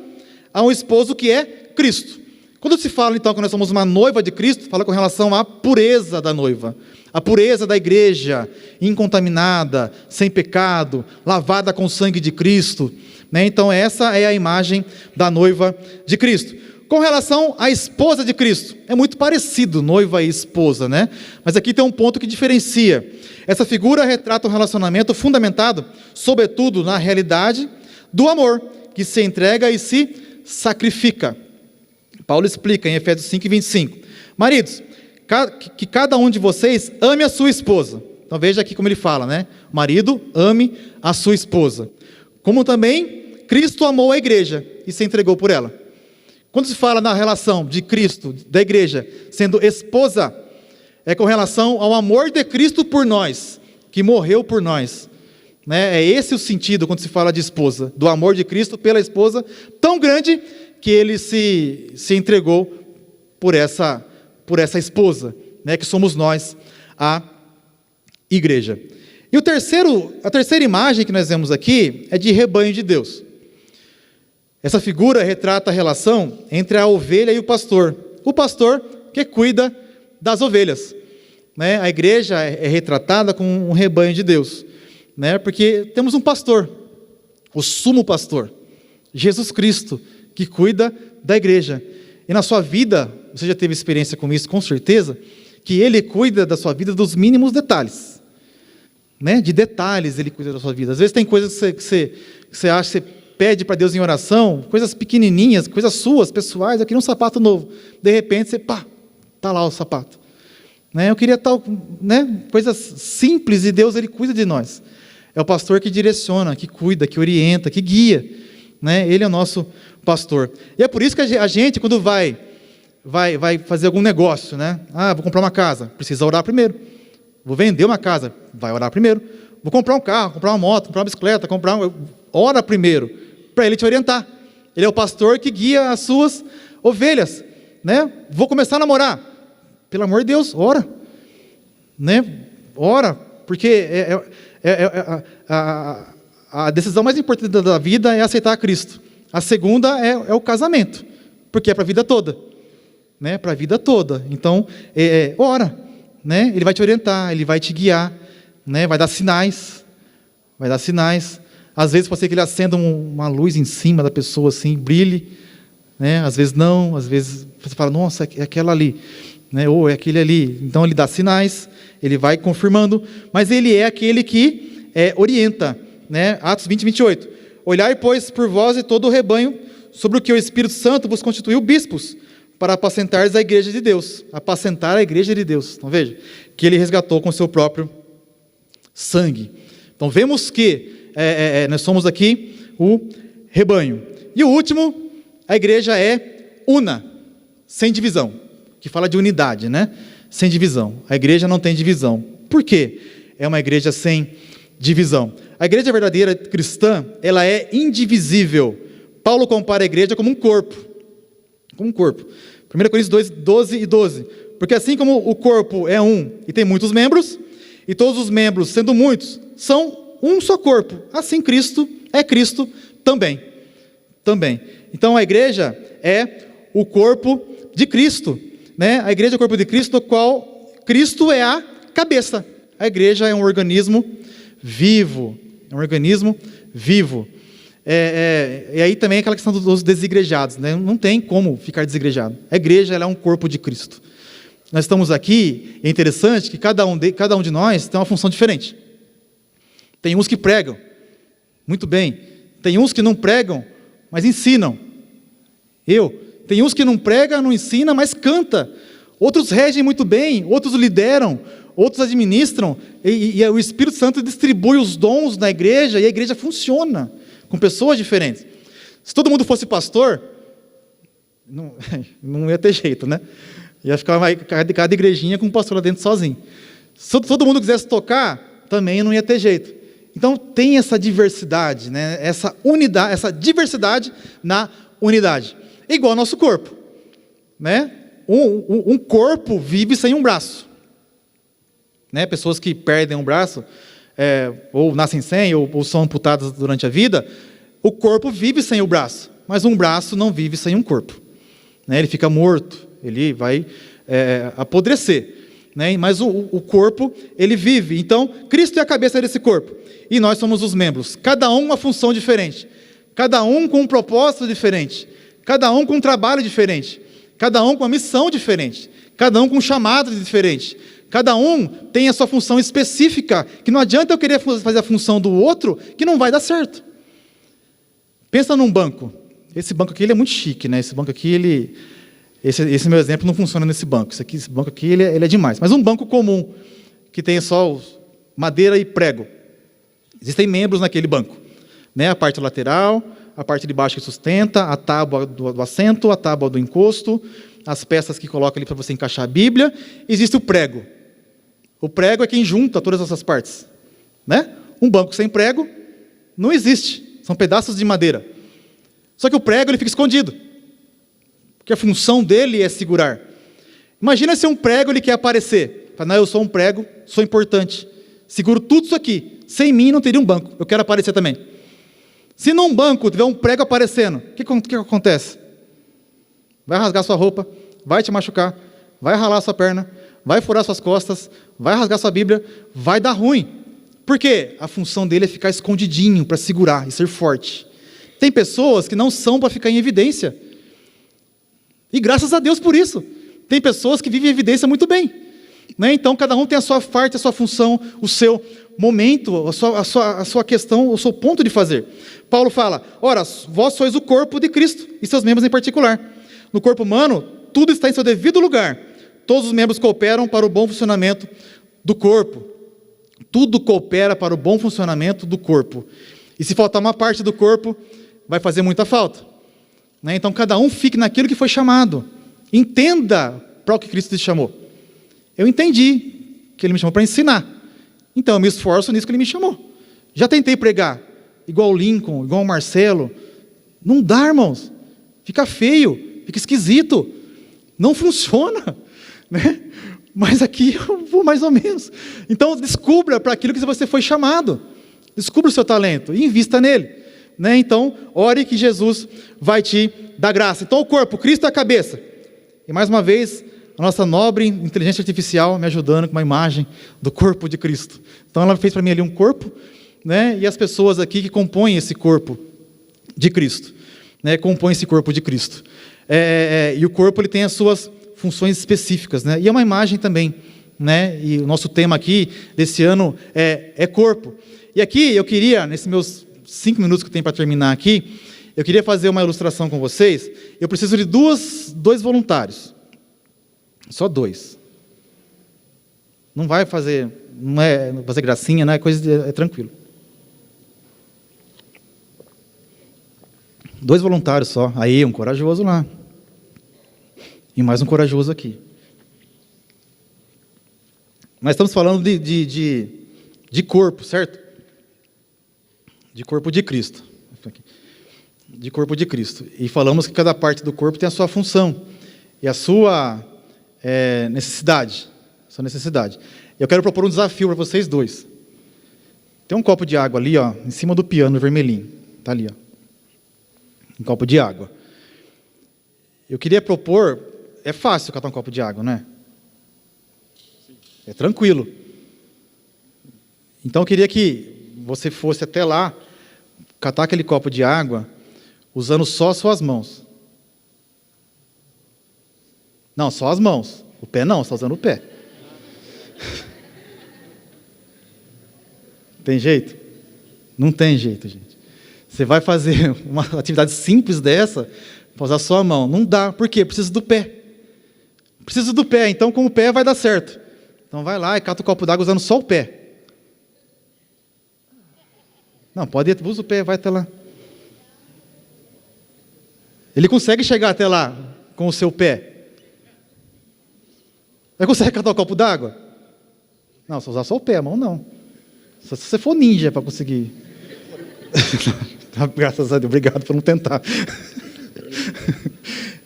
a um esposo que é Cristo. Quando se fala então que nós somos uma noiva de Cristo, fala com relação à pureza da noiva, a pureza da igreja, incontaminada, sem pecado, lavada com o sangue de Cristo. Né? Então essa é a imagem da noiva de Cristo. Com relação à esposa de Cristo, é muito parecido, noiva e esposa, né? Mas aqui tem um ponto que diferencia. Essa figura retrata um relacionamento fundamentado, sobretudo, na realidade do amor, que se entrega e se sacrifica. Paulo explica em Efésios 5:25. Maridos, que cada um de vocês ame a sua esposa. Então veja aqui como ele fala, né? Marido, ame a sua esposa. Como também Cristo amou a igreja e se entregou por ela. Quando se fala na relação de Cristo, da igreja, sendo esposa, é com relação ao amor de Cristo por nós, que morreu por nós. Né? É esse o sentido quando se fala de esposa, do amor de Cristo pela esposa, tão grande que ele se entregou por essa esposa, né? Que somos nós, a igreja. E a terceira imagem que nós vemos aqui é de rebanho de Deus. Essa figura retrata a relação entre a ovelha e o pastor. O pastor que cuida das ovelhas. Né? A igreja é retratada como um rebanho de Deus. Né? Porque temos um pastor, o sumo pastor, Jesus Cristo, que cuida da igreja. E na sua vida, você já teve experiência com isso, com certeza, que Ele cuida da sua vida dos mínimos detalhes. Né? De detalhes Ele cuida da sua vida. Às vezes tem coisas que você acha, que você pede para Deus em oração, coisas pequenininhas, coisas suas, pessoais. Eu queria um sapato novo. De repente, você, está lá o sapato. Né? Eu queria tal, né? Coisas simples, e Deus, Ele cuida de nós. É o pastor que direciona, que cuida, que orienta, que guia. Né? Ele é o nosso pastor. E é por isso que a gente, quando vai fazer algum negócio, né? Vou comprar uma casa, precisa orar primeiro. Vou vender uma casa, vai orar primeiro. Vou comprar um carro, comprar uma moto, comprar uma bicicleta, ora primeiro, para Ele te orientar. Ele é o pastor que guia as suas ovelhas. Né? Vou começar a namorar. Pelo amor de Deus, ora. Né? Ora, porque a decisão mais importante da vida é aceitar a Cristo. A segunda é o casamento, porque é para a vida toda. Né? Para a vida toda. Então, ora. Né? Ele vai te orientar, Ele vai te guiar. Né? Vai dar sinais. Vai dar sinais. Às vezes pode ser que Ele acenda uma luz em cima da pessoa, assim, brilhe. Né? Às vezes não, às vezes você fala, nossa, é aquela ali. Né? Ou é aquele ali. Então Ele dá sinais, Ele vai confirmando, mas Ele é aquele que orienta. Né? Atos 20:28. Olhai, pois, por vós e todo o rebanho, sobre o que o Espírito Santo vos constituiu bispos, para apacentares a igreja de Deus. Apacentar a igreja de Deus. Então veja, que Ele resgatou com o seu próprio sangue. Então vemos que nós somos aqui o rebanho. E o último, a igreja é una, sem divisão, que fala de unidade, né? Sem divisão. A igreja não tem divisão. Por quê? É uma igreja sem divisão. A igreja verdadeira cristã, ela é indivisível. Paulo compara a igreja como um corpo. Como um corpo. 1 Coríntios 2, 12 e 12. Porque assim como o corpo é um e tem muitos membros, e todos os membros, sendo muitos, são um só corpo, assim Cristo é Cristo também. Então a igreja é o corpo de Cristo, né? A igreja é o corpo de Cristo, do qual Cristo é a cabeça. A igreja é um organismo vivo, E aí também aquela questão dos desigrejados, né? Não tem como ficar desigrejado. A igreja ela é um corpo de Cristo. Nós estamos aqui, é interessante que cada um de nós tem uma função diferente. Tem uns que pregam, muito bem. Tem uns que não pregam, mas ensinam. Tem uns que não pregam, não ensinam, mas canta. Outros regem muito bem, outros lideram, outros administram. E o Espírito Santo distribui os dons na igreja e a igreja funciona com pessoas diferentes. Se todo mundo fosse pastor, não ia ter jeito, né? Ia ficar cada igrejinha com um pastor lá dentro sozinho. Se todo mundo quisesse tocar, também não ia ter jeito. Então tem essa diversidade, né? Essa unidade, essa diversidade na unidade. Igual ao nosso corpo, né? Um corpo vive sem um braço, né? Pessoas que perdem um braço, ou nascem sem, ou são amputadas durante a vida, o corpo vive sem o braço, mas um braço não vive sem um corpo, né? Ele fica morto, ele vai apodrecer, né? Mas o corpo, ele vive. Então, Cristo é a cabeça desse corpo, e nós somos os membros, cada um uma função diferente, cada um com um propósito diferente, cada um com um trabalho diferente, cada um com uma missão diferente, cada um com um chamado diferente, cada um tem a sua função específica, que não adianta eu querer fazer a função do outro, que não vai dar certo. Pensa num banco. Esse banco aqui ele é muito chique, né? Esse banco aqui, esse meu exemplo não funciona nesse banco. Esse banco aqui ele é demais. Mas um banco comum, que tem só madeira e prego. Existem membros naquele banco, né? A parte lateral, a parte de baixo que sustenta, a tábua do assento, a tábua do encosto, as peças que coloca ali para você encaixar a Bíblia. Existe o prego. O prego é quem junta todas essas partes, né? Um banco sem prego não existe. São pedaços de madeira. Só que o prego ele fica escondido, porque a função dele é segurar. Imagina se um prego ele quer aparecer. Fala, não, eu sou um prego, sou importante. Seguro tudo isso aqui. Sem mim não teria um banco. Eu quero aparecer também. Se num banco tiver um prego aparecendo, o que acontece? Vai rasgar sua roupa, vai te machucar, vai ralar sua perna, vai furar suas costas, vai rasgar sua Bíblia, vai dar ruim. Por quê? A função dele é ficar escondidinho para segurar e ser forte. Tem pessoas que não são para ficar em evidência. E graças a Deus por isso. Tem pessoas que vivem em evidência muito bem, né? Então cada um tem a sua parte, a sua função, o seu momento, a sua questão, o seu ponto de fazer. Paulo fala, ora, vós sois o corpo de Cristo, e seus membros em particular. No corpo humano, tudo está em seu devido lugar. Todos os membros cooperam para o bom funcionamento do corpo. Tudo coopera para o bom funcionamento do corpo. E se faltar uma parte do corpo, vai fazer muita falta, né? Então cada um fique naquilo que foi chamado. Entenda para o que Cristo te chamou. Eu entendi que Ele me chamou para ensinar. Então eu me esforço nisso que Ele me chamou. Já tentei pregar, igual o Lincoln, igual o Marcelo. Não dá, irmãos. Fica feio, fica esquisito. Não funciona, né? Mas aqui eu vou mais ou menos. Então descubra para aquilo que você foi chamado. Descubra o seu talento e invista nele, né? Então ore que Jesus vai te dar graça. Então o corpo, Cristo é a cabeça. E mais uma vez, a nossa nobre inteligência artificial me ajudando com uma imagem do corpo de Cristo. Então ela fez para mim ali um corpo, né? E as pessoas aqui que compõem esse corpo de Cristo, né? Compõem esse corpo de Cristo. E o corpo ele tem as suas funções específicas, né? E é uma imagem também, né? E o nosso tema aqui desse ano é corpo. E aqui eu queria, nesses meus 5 minutos que eu tenho para terminar aqui, eu queria fazer uma ilustração com vocês. Eu preciso de dois voluntários. Só 2. Não vai fazer, não é fazer gracinha, não é coisa, é tranquilo. 2 voluntários só. Aí, um corajoso lá. E mais um corajoso aqui. Nós estamos falando de corpo, certo? De corpo de Cristo. De corpo de Cristo. E falamos que cada parte do corpo tem a sua função. e a sua necessidade. Sua necessidade. Eu quero propor um desafio para vocês dois. Tem um copo de água ali, ó, em cima do piano vermelhinho. Está ali, ó. Um copo de água. Eu queria propor, é fácil catar um copo de água, não é? É tranquilo. Então eu queria que você fosse até lá, catar aquele copo de água, usando só as suas mãos. Não, só as mãos. O pé não, você está usando o pé. Tem jeito? Não tem jeito, gente. Você vai fazer uma atividade simples dessa, para usar só a mão. Não dá. Por quê? Precisa do pé. Precisa do pé. Então, com o pé vai dar certo. Então, vai lá e cata o copo d'água usando só o pé. Não, pode ir, usa o pé, vai até lá. Ele consegue chegar até lá com o seu pé. Ele consegue catar o copo d'água? Não, só usar só o pé, a mão não. Só se você for ninja para conseguir. Graças a Deus, obrigado por não tentar.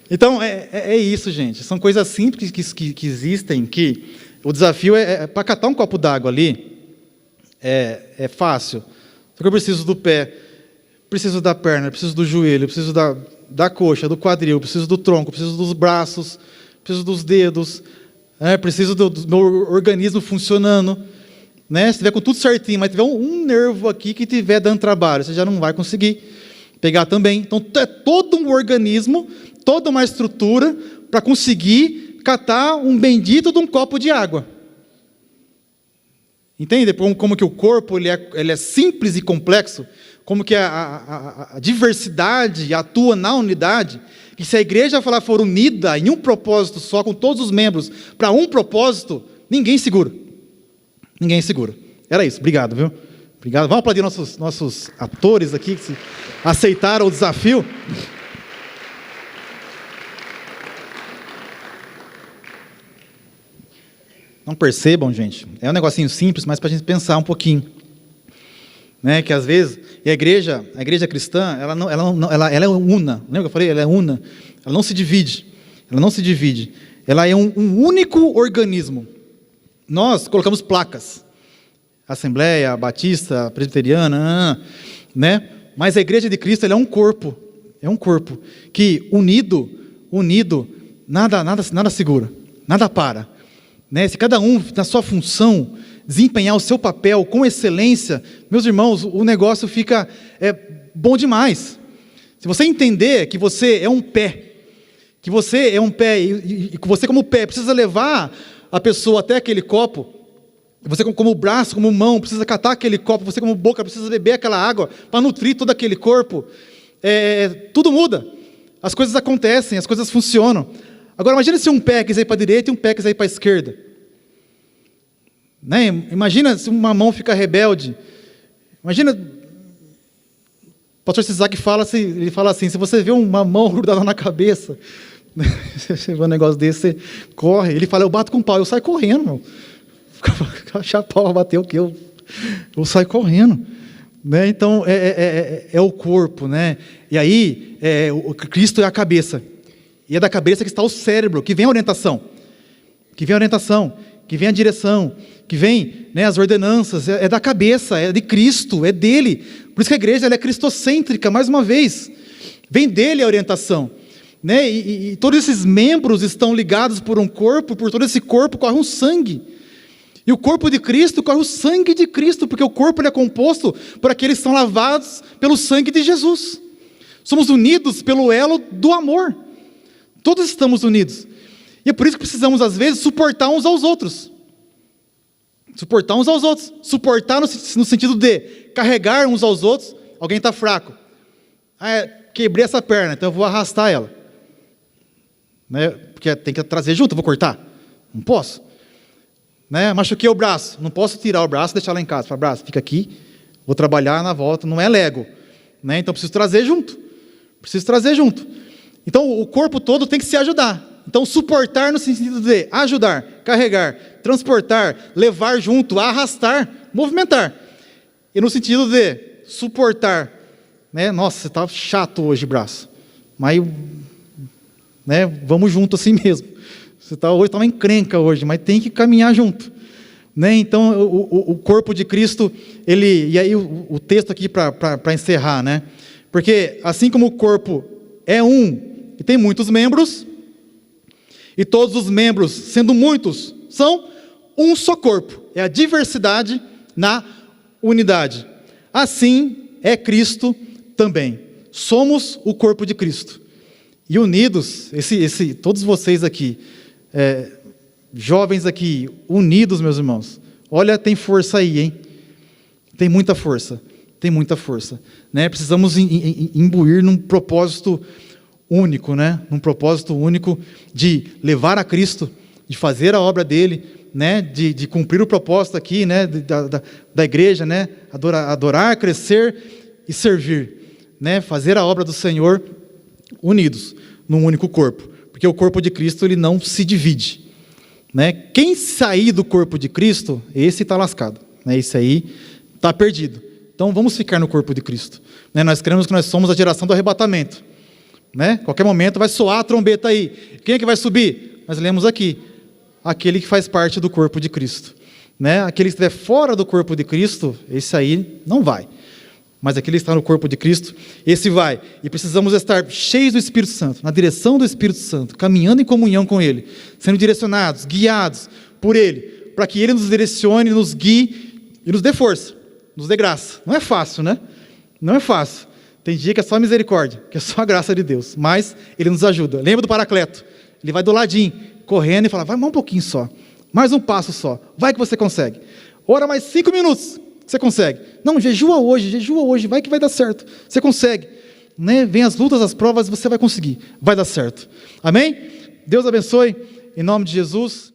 Então, é isso, gente. São coisas simples que existem, que o desafio para catar um copo d'água ali, é fácil. Só que eu preciso do pé, preciso da perna, preciso do joelho, preciso da coxa, do quadril, preciso do tronco, preciso dos braços, preciso dos dedos, preciso do meu organismo funcionando. Se tiver com tudo certinho, mas tiver um nervo aqui que estiver dando trabalho, você já não vai conseguir pegar também. Então, é todo um organismo, toda uma estrutura para conseguir catar um bendito de um copo de água. Entende? Como que o corpo ele é simples e complexo, como que a diversidade atua na unidade, e se a igreja for unida em um propósito só, com todos os membros, para um propósito, ninguém segura. Ninguém segura. Era isso. Obrigado, viu? Obrigado. Vamos aplaudir nossos atores aqui que aceitaram o desafio. Não percebam, gente. É um negocinho simples, mas para a gente pensar um pouquinho. Que às vezes, e a igreja cristã, ela é una. Lembra que eu falei? Ela é una. Ela não se divide. Ela não se divide. Ela é um único organismo. Nós colocamos placas. Assembleia, Batista, Presbiteriana, Mas a igreja de Cristo ela é um corpo. É um corpo que unido, nada segura, nada para. Se cada um, na sua função, desempenhar o seu papel com excelência, meus irmãos, o negócio fica bom demais. Se você entender que você é um pé, e você como pé precisa levar a pessoa até aquele copo, você como braço, como mão, precisa catar aquele copo, você como boca precisa beber aquela água para nutrir todo aquele corpo, tudo muda, as coisas acontecem, as coisas funcionam. Agora imagina se um pé quiser ir para a direita e um pé quiser ir para a esquerda. Imagina se uma mão fica rebelde. Imagina, o pastor Isaac ele fala assim, se você vê uma mão grudada na cabeça, você vê um negócio desse, você corre. Ele fala, eu bato com o pau, eu saio correndo, meu. Achar pau, bater o quê? Eu saio correndo. Então, é o corpo. E aí, o Cristo é a cabeça. E é da cabeça que está o cérebro, que vem a orientação. Que vem a direção, que vem as ordenanças, é da cabeça, é de Cristo, é dele. Por isso que a igreja ela é cristocêntrica, mais uma vez. Vem dele a orientação. E todos esses membros estão ligados por um corpo, por todo esse corpo corre um sangue. E o corpo de Cristo corre o sangue de Cristo, porque o corpo ele é composto por aqueles que são lavados pelo sangue de Jesus. Somos unidos pelo elo do amor. Todos estamos unidos. E é por isso que precisamos, às vezes, suportar uns aos outros. Suportar uns aos outros. Suportar no sentido de carregar uns aos outros. Alguém está fraco. Quebrei essa perna, então eu vou arrastar ela. Porque tem que trazer junto, eu vou cortar. Não posso. Machuquei o braço. Não posso tirar o braço e deixar lá em casa. Fala, braço, fica aqui. Vou trabalhar na volta. Não é Lego. Então preciso trazer junto. Então o corpo todo tem que se ajudar. Então suportar no sentido de ajudar, carregar, transportar, levar junto, arrastar, movimentar. E no sentido de suportar. Nossa, você está chato hoje, braço. Mas né? Vamos junto assim mesmo. Você está uma encrenca hoje, mas tem que caminhar junto, né? Então, o corpo de Cristo, e aí o texto aqui para encerrar, né? Porque assim como o corpo é um e tem muitos membros, e todos os membros, sendo muitos, são um só corpo. É a diversidade na unidade. Assim é Cristo também. Somos o corpo de Cristo. E unidos, todos vocês aqui, jovens aqui, unidos, meus irmãos. Olha, tem força aí, hein? Tem muita força. Tem muita força. Né? Precisamos imbuir num propósito único, né? Num propósito único de levar a Cristo, de fazer a obra dele, né? De cumprir o propósito aqui, né? Da igreja, né? Adorar, crescer e servir, né? Fazer a obra do Senhor unidos num único corpo, porque o corpo de Cristo ele não se divide, né? Quem sair do corpo de Cristo, esse está lascado, né? Esse aí está perdido. Então vamos ficar no corpo de Cristo, né? Nós cremos que nós somos a geração do arrebatamento, né? Qualquer momento vai soar a trombeta aí. Quem é que vai subir? Nós lemos aqui, aquele que faz parte do corpo de Cristo, né? Aquele que estiver fora do corpo de Cristo, esse aí não vai. Mas aquele que está no corpo de Cristo, esse vai. E precisamos estar cheios do Espírito Santo, na direção do Espírito Santo, caminhando em comunhão com Ele, sendo direcionados, guiados por Ele, para que Ele nos direcione, nos guie e nos dê força, nos dê graça. Não é fácil, né? Não é fácil. Tem dia que é só misericórdia, que é só a graça de Deus, mas Ele nos ajuda. Lembra do Paracleto? Ele vai do ladinho, correndo e fala, vai mais um pouquinho só, mais um passo só, vai que você consegue. Ora mais 5 minutos, você consegue. Não, jejua hoje, vai que vai dar certo. Você consegue, né? Vem as lutas, as provas, você vai conseguir, vai dar certo. Amém? Deus abençoe, em nome de Jesus.